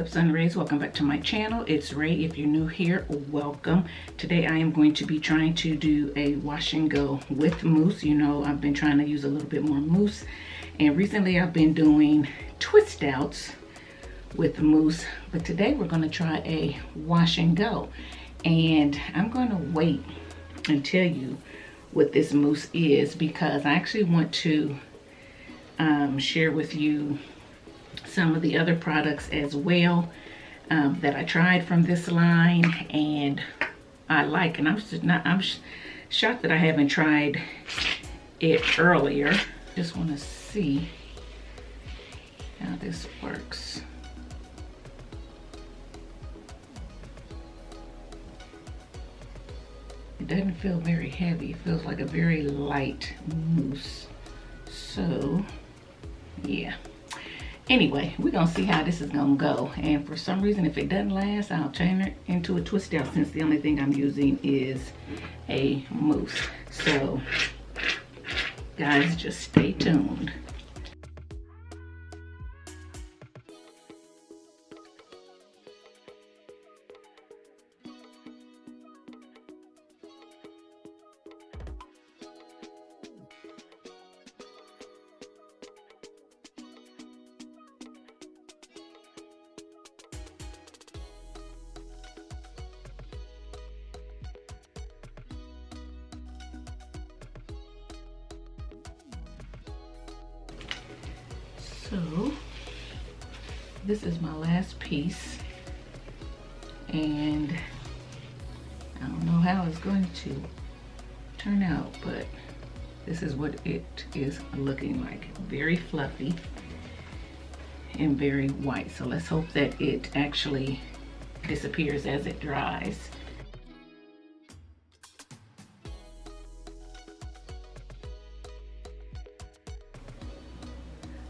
Up Sun Raes? Welcome back to my channel. It's Ray. If you're new here, welcome. Today I am going to be trying to do a wash and go with mousse. You know, I've been trying to use a little bit more mousse, and recently I've been doing twist outs with mousse, but today we're going to try a wash and go, and I'm going to wait and tell you what this mousse is because I actually want to share with you some of the other products as well that I tried from this line and I like, and I'm shocked that I haven't tried it earlier. Just want to see how this works. It doesn't feel very heavy. It feels like a very light mousse. So yeah. Anyway, we're gonna see how this is gonna go. And for some reason, if it doesn't last, I'll turn it into a twist out since the only thing I'm using is a mousse. So guys, just stay tuned. So this is my last piece, and I don't know how it's going to turn out, but this is what it is looking like. Very fluffy and very white. So let's hope that it actually disappears as it dries.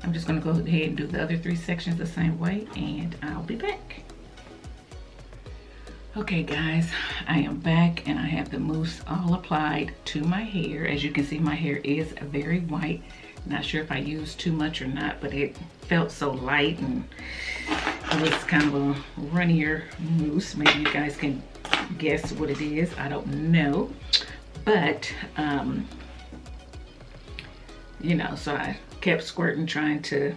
I'm just gonna go ahead and do the other 3 sections the same way, and I'll be back. Okay guys, I am back and I have the mousse all applied to my hair. As you can see, my hair is very white. Not sure if I used too much or not, but it felt so light and it was kind of a runnier mousse. Maybe you guys can guess what it is. I don't know, but you know, so I kept squirting, trying to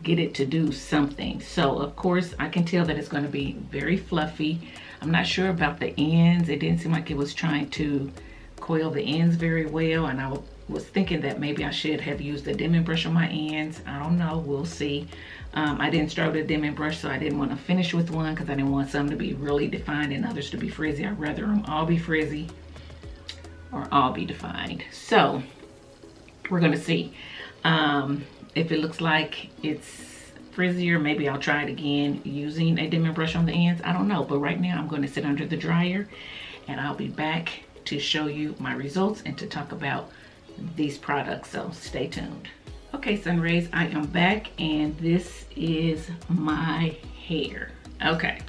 get it to do something. So of course I can tell that it's going to be very fluffy. I'm not sure about the ends. It didn't seem like it was trying to coil the ends very well, and I was thinking that maybe I should have used a dimming brush on my ends. I don't know, we'll see. I didn't start with a dimming brush, so I didn't want to finish with one because I didn't want some to be really defined and others to be frizzy. I'd rather them all be frizzy or all be defined. So we're gonna see if it looks like it's frizzier. Maybe I'll try it again using a dimming brush on the ends. I don't know, but right now I'm going to sit under the dryer and I'll be back to show you my results and to talk about these products, so stay tuned. Okay, Sun Raes, I am back and this is my hair. Okay,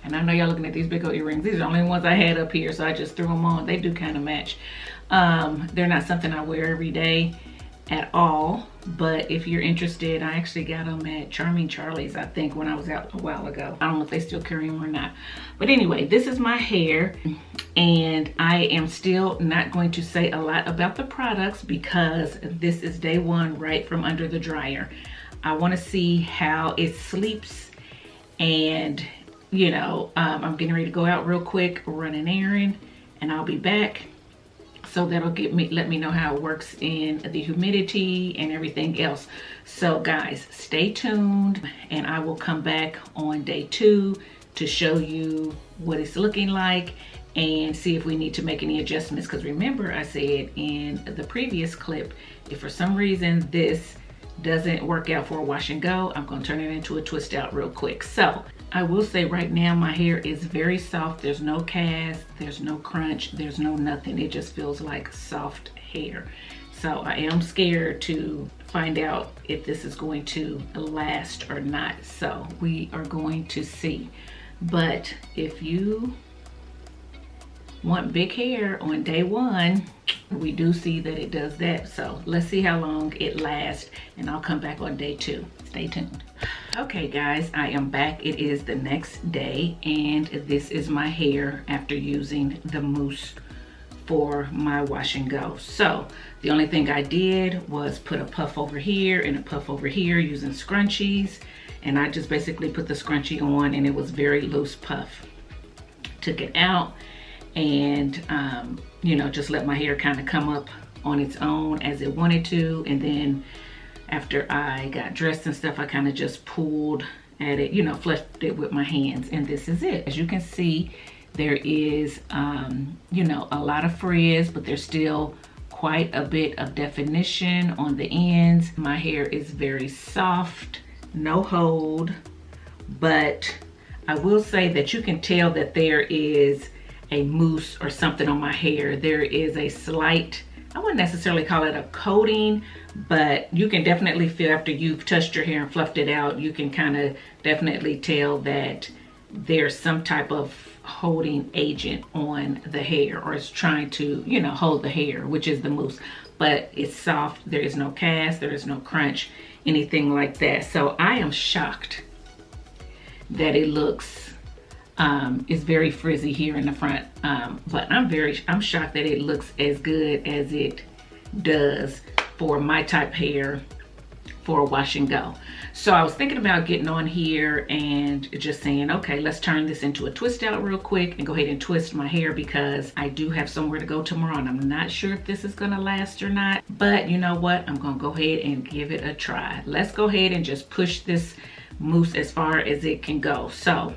and I know y'all looking at these big old earrings. These are the only ones I had up here, so I just threw them on. They do kind of match. They're not something I wear every day at all, but if you're interested, I actually got them at Charming Charlie's, I think, when I was out a while ago. I don't know if they still carry them or not. But anyway, this is my hair, and I am still not going to say a lot about the products because this is day 1 right from under the dryer. I want to see how it sleeps, and you know, I'm getting ready to go out real quick, run an errand, and I'll be back. So that'll let me know how it works in the humidity and everything else. So guys, stay tuned and I will come back on day 2 to show you what it's looking like and see if we need to make any adjustments. Because remember, I said in the previous clip, if for some reason this doesn't work out for a wash and go, I'm going to turn it into a twist out real quick. So I will say right now my hair is very soft. There's no cast, there's no crunch, there's no nothing. It just feels like soft hair. So I am scared to find out if this is going to last or not. So we are going to see. But if you want big hair on day one, we do see that it does that. So let's see how long it lasts, and I'll come back on day 2. Stay tuned. Okay guys, I am back. It is the next day, and this is my hair after using the mousse for my wash and go. So the only thing I did was put a puff over here and a puff over here using scrunchies, and I just basically put the scrunchie on, and it was very loose puff. Took it out and you know, just let my hair kind of come up on its own as it wanted to. And then after I got dressed and stuff, I kind of just pulled at it, you know, fluffed it with my hands, and this is it. As you can see, there is you know, a lot of frizz, but there's still quite a bit of definition on the ends. My hair is very soft, no hold, but I will say that you can tell that there is a mousse or something on my hair. There is a slight, I wouldn't necessarily call it a coating, but you can definitely feel after you've touched your hair and fluffed it out, you can kind of definitely tell that there's some type of holding agent on the hair, or it's trying to, you know, hold the hair, which is the mousse. But it's soft, there is no cast, there is no crunch, anything like that. So I am shocked that it looks it's very frizzy here in the front, but I'm shocked that it looks as good as it does for my type hair for a wash and go. So I was thinking about getting on here and just saying, okay, let's turn this into a twist out real quick and go ahead and twist my hair, because I do have somewhere to go tomorrow, and I'm not sure if this is gonna last or not, but you know what, I'm gonna go ahead and give it a try. Let's go ahead and just push this mousse as far as it can go. So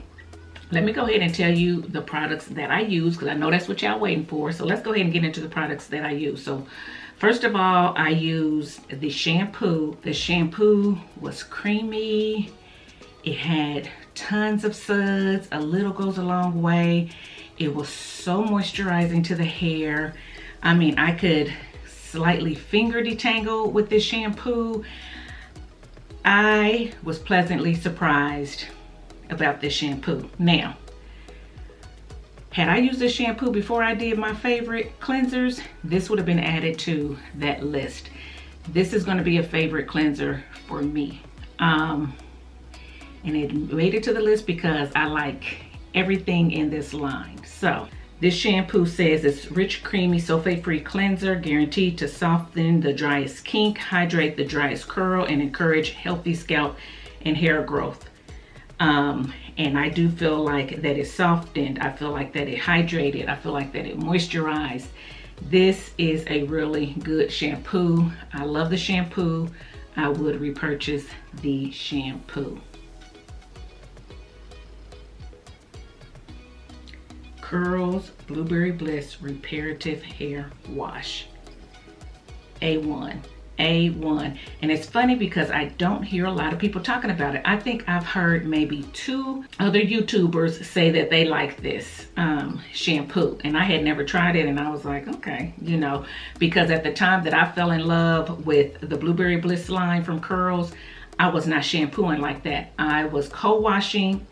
let me go ahead and tell you the products that I use, because I know that's what y'all waiting for. So let's go ahead and get into the products that I use. So first of all, I use the shampoo. The shampoo was creamy. It had tons of suds. A little goes a long way. It was so moisturizing to the hair. I mean, I could slightly finger detangle with this shampoo. I was pleasantly surprised about this shampoo. Now, had I used this shampoo before I did my favorite cleansers, this would have been added to that list. This is going to be a favorite cleanser for me. And it made it to the list because I like everything in this line. So this shampoo says it's rich, creamy, sulfate-free cleanser, guaranteed to soften the driest kink, hydrate the driest curl, and encourage healthy scalp and hair growth. And I do feel like that it softened. I feel like that it hydrated. I feel like that it moisturized. This is a really good shampoo. I love the shampoo. I would repurchase the shampoo. Curls Blueberry Bliss Reparative Hair Wash. A1. A1. And it's funny because I don't hear a lot of people talking about it. I think I've heard maybe 2 other YouTubers say that they like this shampoo, and I had never tried it, and I was like, okay, you know, because at the time that I fell in love with the Blueberry Bliss line from Curls, I was not shampooing like that. I was co-washing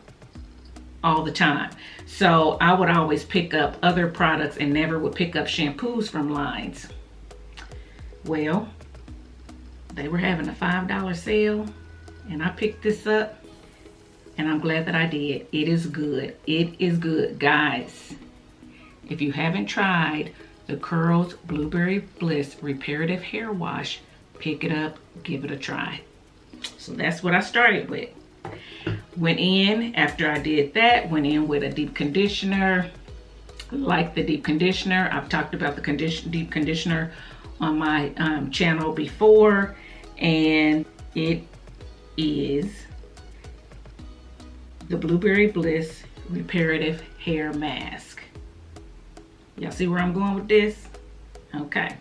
all the time. So I would always pick up other products and never would pick up shampoos from lines. Well, they were having a $5 sale, and I picked this up, and I'm glad that I did. It is good. It is good. Guys, if you haven't tried the Curls Blueberry Bliss Reparative Hair Wash, pick it up, give it a try. So that's what I started with. Went in, after I did that, went in with a deep conditioner. Like the deep conditioner, I've talked about the deep conditioner on my channel before, and it is the Blueberry Bliss Reparative Hair Mask. Y'all see where I'm going with this? Okay.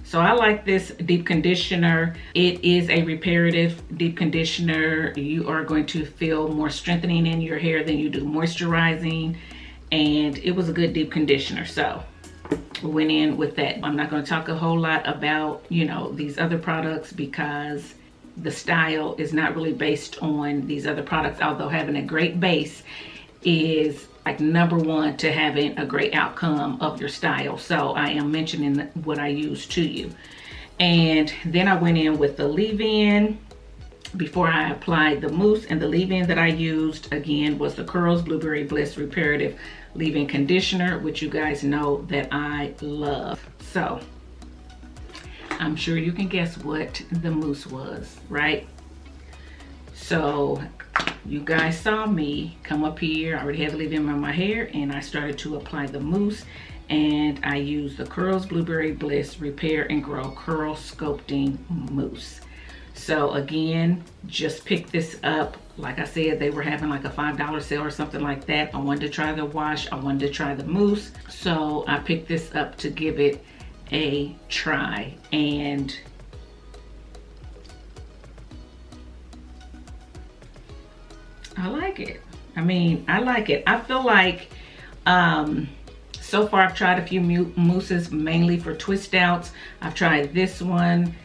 So I like this deep conditioner. It is a reparative deep conditioner. You are going to feel more strengthening in your hair than you do moisturizing, and it was a good deep conditioner. So we went in with that. I'm not going to talk a whole lot about, you know, these other products because the style is not really based on these other products, although having a great base is like #1 to having a great outcome of your style. So I am mentioning what I use to you. And then I went in with the leave-in before I applied the mousse, and the leave-in that I used again was the Curls Blueberry Bliss Reparative Leave-In Conditioner, which you guys know that I love. So I'm sure you can guess what the mousse was, right? So you guys saw me come up here. I already had the leave-in on my hair, and I started to apply the mousse, and I used the Curls Blueberry Bliss Repair and Grow Curl Sculpting Mousse. So again, just pick this up. Like I said, they were having like a $5 sale or something like that. I wanted to try the wash, I wanted to try the mousse, so I picked this up to give it a try. And I like it. I mean, I like it. I feel like so far I've tried a few mousses, mainly for twist outs. I've tried this one.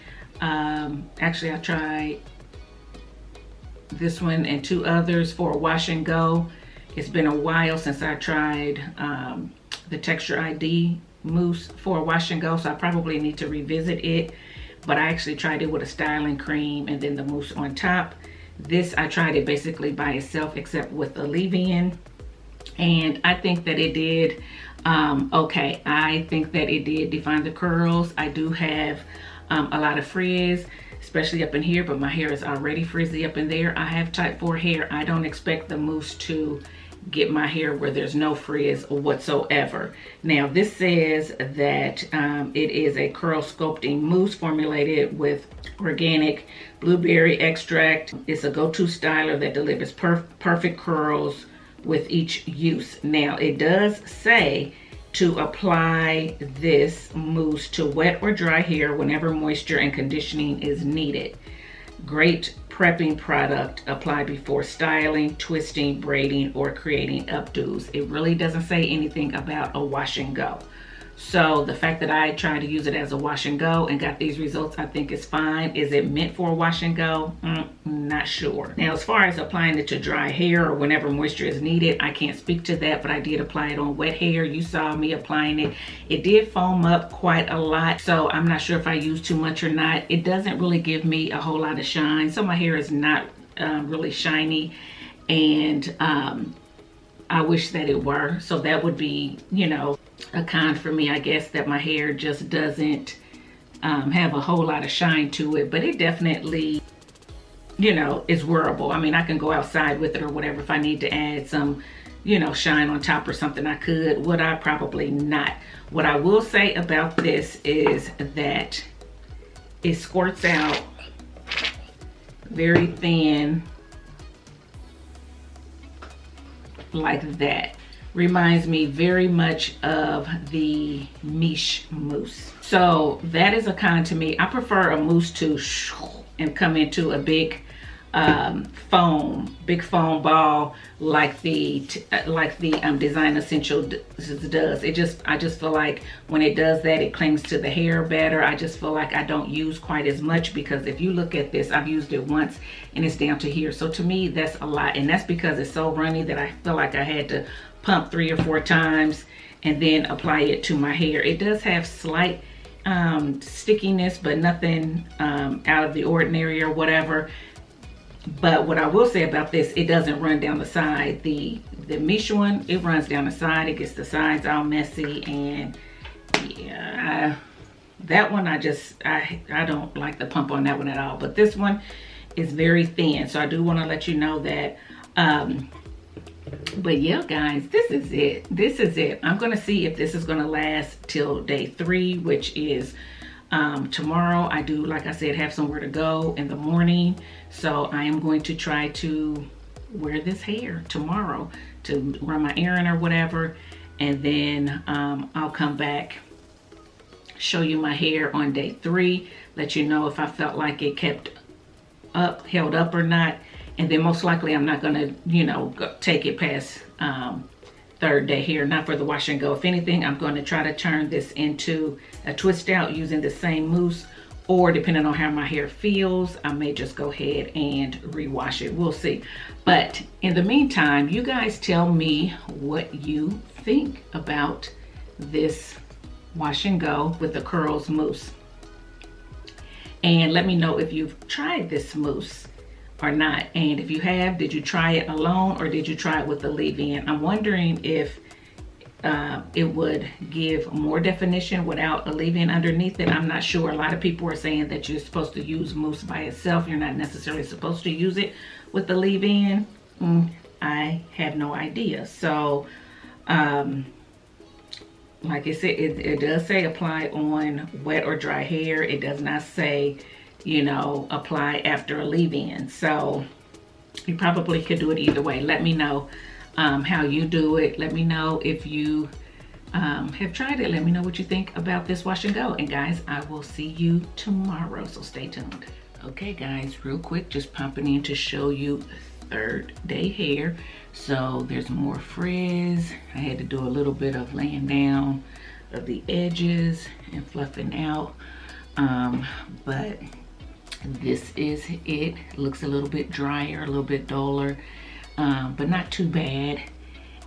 Actually, I tried this one and 2 others for a wash and go. It's been a while since I tried the Texture ID mousse for a wash and go, so I probably need to revisit it. But I actually tried it with a styling cream and then the mousse on top. This, I tried it basically by itself except with the leave-in, and I think that it did okay. I think that it did define the curls. I do have a lot of frizz, especially up in here, but my hair is already frizzy up in there. I have type 4 hair. I don't expect the mousse to get my hair where there's no frizz whatsoever. Now this says that it is a curl sculpting mousse formulated with organic blueberry extract. It's a go-to styler that delivers perfect curls with each use. Now it does say to apply this mousse to wet or dry hair whenever moisture and conditioning is needed. Great prepping product. Apply before styling, twisting, braiding, or creating updos. It really doesn't say anything about a wash and go. So the fact that I tried to use it as a wash and go and got these results, I think is fine. Is it meant for a wash and go? Not sure. Now, as far as applying it to dry hair or whenever moisture is needed, I can't speak to that, but I did apply it on wet hair. You saw me applying it. It did foam up quite a lot, so I'm not sure if I used too much or not. It doesn't really give me a whole lot of shine, so my hair is not really shiny, and I wish that it were. So that would be, you know, a con for me, I guess, that my hair just doesn't have a whole lot of shine to it. But it definitely, you know, is wearable. I mean, I can go outside with it or whatever. If I need to add some, you know, shine on top or something, I could. Would I? Probably not. What I will say about this is that it squirts out very thin, like that. Reminds me very much of the Miche mousse. So that is a con to me. I prefer a mousse to and come into a big foam ball like the Design Essential does. I just feel like when it does that, it clings to the hair better. I just feel like I don't use quite as much, because if you look at this, I've used it once and it's down to here. So to me, that's a lot, and that's because it's so runny that I feel like I had to pump 3 or 4 times and then apply it to my hair. It does have slight stickiness, but nothing out of the ordinary or whatever. But what I will say about this, it doesn't run down the side. The Miche one, it runs down the side. It gets the sides all messy, and yeah, that one I don't like the pump on that one at all. But this one is very thin, so I do want to let you know that. But yeah, guys, this is it. This is it. I'm gonna see if this is gonna last till day 3, which is tomorrow. I do, like I said, have somewhere to go in the morning, so I am going to try to wear this hair tomorrow to run my errand or whatever, and then I'll come back, show you my hair on day 3, let you know if I felt like it held up or not, and then most likely I'm not gonna, you know, take it past 3rd day here, not for the wash and go. If anything, I'm going to try to turn this into a twist out using the same mousse, or depending on how my hair feels, I may just go ahead and rewash it. We'll see. But in the meantime, you guys tell me what you think about this wash and go with the curls mousse. And let me know if you've tried this mousse or not. And if you have, did you try it alone or did you try it with the leave-in? I'm wondering if it would give more definition without a leave-in underneath it. I'm not sure. A lot of people are saying that you're supposed to use mousse by itself. You're not necessarily supposed to use it with the leave-in. I have no idea. So like I said, it does say apply on wet or dry hair. It does not say, you know, apply after a leave-in. So you probably could do it either way. Let me know how you do it. Let me know if you have tried it. Let me know what you think about this wash and go. And guys, I will see you tomorrow, so stay tuned. Okay guys, real quick, just popping in to show you third day hair. So there's more frizz. I had to do a little bit of laying down of the edges and fluffing out, but this is it. Looks a little bit drier, a little bit duller, but not too bad.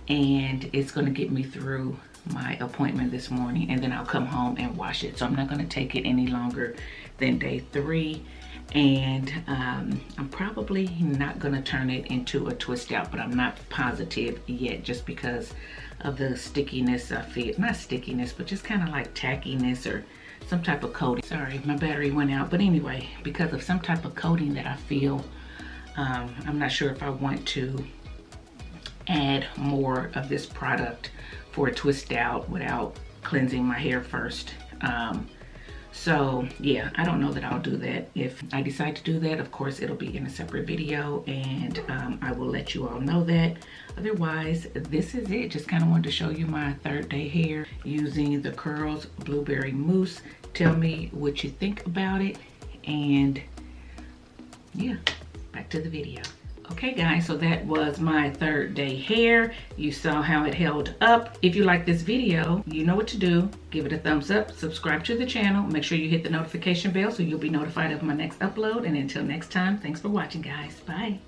And it's gonna get me through my appointment this morning, and then I'll come home and wash it. So I'm not gonna take it any longer than day 3. And I'm probably not gonna turn it into a twist out, but I'm not positive yet, just because of the stickiness I feel. Not stickiness, but just kind of like tackiness or some type of coating. Sorry, my battery went out. But anyway, because of some type of coating that I feel, I'm not sure if I want to add more of this product for a twist out without cleansing my hair first. So yeah, I don't know that I'll do that. If I decide to do that, of course, it'll be in a separate video, and I will let you all know that. Otherwise, this is it. Just kind of wanted to show you my third day hair using the Curls Blueberry Mousse. Tell me what you think about it, and yeah, back to the video. Okay guys, so that was my third day hair. You saw how it held up. If you like this video, you know what to do. Give it a thumbs up, subscribe to the channel, make sure you hit the notification bell so you'll be notified of my next upload. And until next time, thanks for watching guys. Bye.